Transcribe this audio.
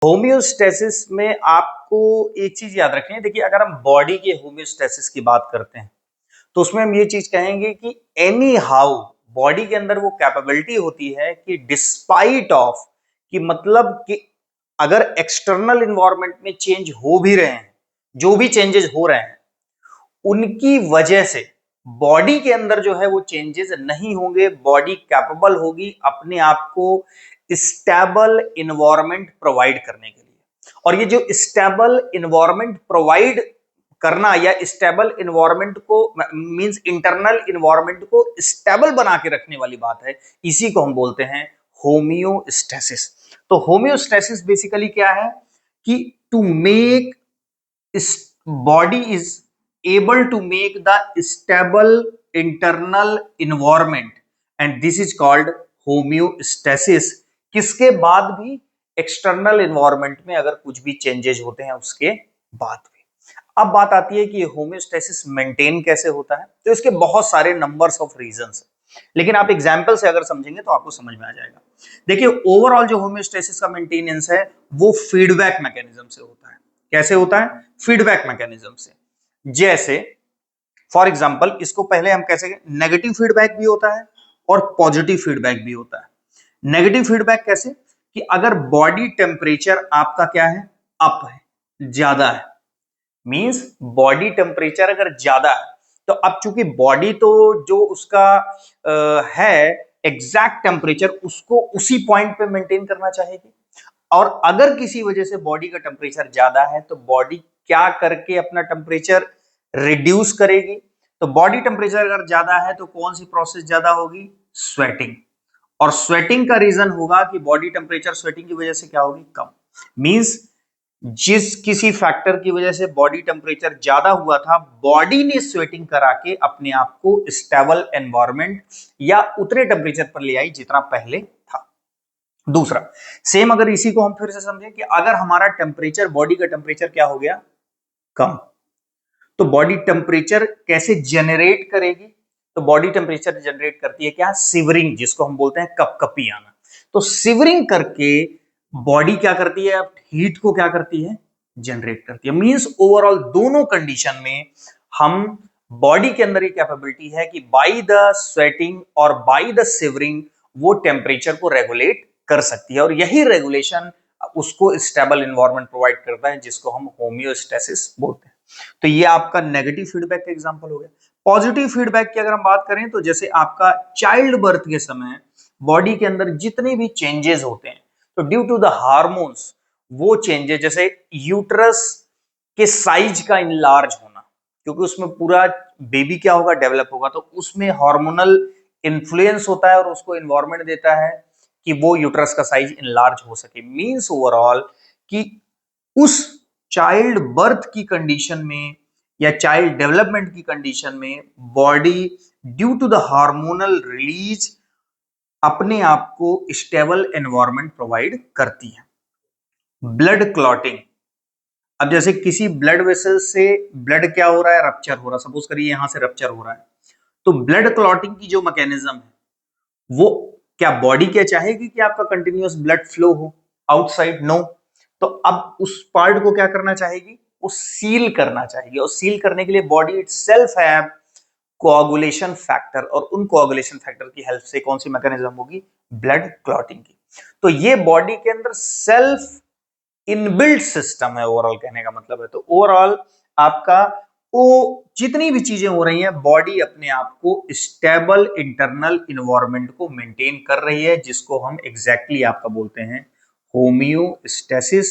Homeostasis में आपको एक चीज याद रखनी है। देखिए, अगर हम बॉडी के होम्योस्टेसिस की बात करते हैं तो उसमें हम ये चीज कहेंगे कि एनी हाउ बॉडी के अंदर वो कैपेबिलिटी होती है कि डिस्पाइट ऑफ कि मतलब कि अगर एक्सटर्नल इन्वायरमेंट में चेंज हो भी रहे हैं, जो भी चेंजेस हो रहे हैं उनकी वजह से बॉडी के अंदर जो है वो चेंजेस नहीं होंगे। बॉडी कैपेबल होगी अपने आप को स्टेबल इन्वायरमेंट प्रोवाइड करने के लिए। और ये जो स्टेबल इन्वायरमेंट प्रोवाइड करना या स्टेबल इन्वायरमेंट को मींस इंटरनल इन्वायरमेंट को स्टेबल बना के रखने वाली बात है, इसी को हम बोलते हैं होम्योस्टेसिस। तो होम्योस्टेसिस बेसिकली क्या है कि to make body is able to make the stable internal environment and this is called homeostasis। किसके बाद भी? एक्सटर्नल इन्वायरमेंट में अगर कुछ भी चेंजेस होते हैं उसके बाद भी। अब बात आती है कि होम्योस्टेसिस मेंटेन कैसे होता है, तो इसके बहुत सारे नंबर्स ऑफ रीजंस है, लेकिन आप एग्जांपल से अगर समझेंगे तो आपको समझ में आ जाएगा। देखिए, ओवरऑल जो होम्योस्टेसिस का मेंटेनेंस है वो फीडबैक मैकेनिज्म से होता है। कैसे होता है? फीडबैक मैकेनिज्म से। जैसे फॉर एग्जांपल, इसको पहले हम कैसे, नेगेटिव फीडबैक भी होता है और पॉजिटिव फीडबैक भी होता है। नेगेटिव फीडबैक कैसे कि अगर बॉडी टेम्परेचर आपका क्या है, अप है, ज्यादा है, मींस बॉडी टेम्परेचर अगर ज्यादा है तो अब चूंकि बॉडी तो जो उसका है एग्जैक्ट टेम्परेचर उसको उसी पॉइंट पे मेंटेन करना चाहेगी। और अगर किसी वजह से बॉडी का टेम्परेचर ज्यादा है तो बॉडी क्या करके अपना टेम्परेचर रिड्यूस करेगी। तो बॉडी टेम्परेचर अगर ज्यादा है तो कौन सी प्रोसेस ज्यादा होगी? स्वेटिंग। और स्वेटिंग का रीजन होगा कि बॉडी टेम्परेचर स्वेटिंग की वजह से क्या होगी? कम। मींस जिस किसी फैक्टर की वजह से बॉडी टेम्परेचर ज्यादा हुआ था, बॉडी ने स्वेटिंग करा के अपने आप को स्टेबल एनवायरनमेंट या उतने टेम्परेचर पर ले आई जितना पहले था। दूसरा, सेम अगर इसी को हम फिर से समझें कि अगर हमारा टेम्परेचर, बॉडी का टेम्परेचर क्या हो गया? कम, तो बॉडी टेम्परेचर कैसे जनरेट करेगी? तो बॉडी टेम्परेचर जनरेट करती है क्या? सिवरिंग, जिसको हम बोलते हैं कपकपी आना। तो सिवरिंग करके बॉडी क्या करती है? अब हीट को क्या करती है? जनरेट करती है। मींस ओवरऑल दोनों कंडीशन में हम बॉडी के अंदर ये कैपेबिलिटी है कि बाय द स्वेटिंग और बाय द सिवरिंग वो टेम्परेचर को रेगुलेट कर सकती है। और यही रेगुलेशन उसको स्टेबल एनवायरनमेंट प्रोवाइड करता है, जिसको हम होम्योस्टेसिस बोलते हैं। तो ये आपका नेगेटिव फीडबैक का एग्जांपल हो गया। पॉजिटिव फीडबैक की अगर हम बात करें तो जैसे आपका चाइल्ड बर्थ के समय बॉडी के अंदर जितने भी चेंजेस होते हैं तो ड्यू टू द हार्मोन्स वो चेंजेस, जैसे यूट्रस के साइज का इनलार्ज होना, क्योंकि उसमें पूरा बेबी क्या होगा? डेवलप होगा, तो उसमें हार्मोनल इन्फ्लुएंस होता है और उसको इन्वायरमेंट देता है कि वो यूट्रस का साइज इनलार्ज हो सके। मींस ओवरऑल कि उस चाइल्ड बर्थ की कंडीशन में या चाइल्ड डेवलपमेंट की कंडीशन में body due to the hormonal release अपने आप को स्टेबल एनवायरनमेंट प्रोवाइड करती है। ब्लड क्लॉटिंग, अब जैसे किसी ब्लड वेसल से ब्लड क्या हो रहा है? रप्चर हो रहा है। सपोज करिए यहां से रप्चर हो रहा है, तो ब्लड क्लॉटिंग की जो मैकेनिज्म है वो क्या बॉडी क्या चाहेगी कि आपका कंटिन्यूअस ब्लड फ्लो हो आउटसाइड? नो। तो अब उस पार्ट को क्या करना चाहेगी? वो सील करना चाहेगी। और सील करने के लिए body itself have coagulation factor, और उन कोआगुलेशन फैक्टर की हेल्प से कौन सी मैकेनिज्म होगी? ब्लड क्लॉटिंग की। तो ये बॉडी के अंदर सेल्फ इनबिल्ट सिस्टम है, ओवरऑल कहने का मतलब है। तो ओवरऑल आपका वो जितनी भी चीजें हो रही हैं, बॉडी अपने आप को स्टेबल इंटरनल इन्वायरमेंट को मेंटेन कर रही है, जिसको हम एग्जैक्टली आपका बोलते हैं होम्योस्टेसिस।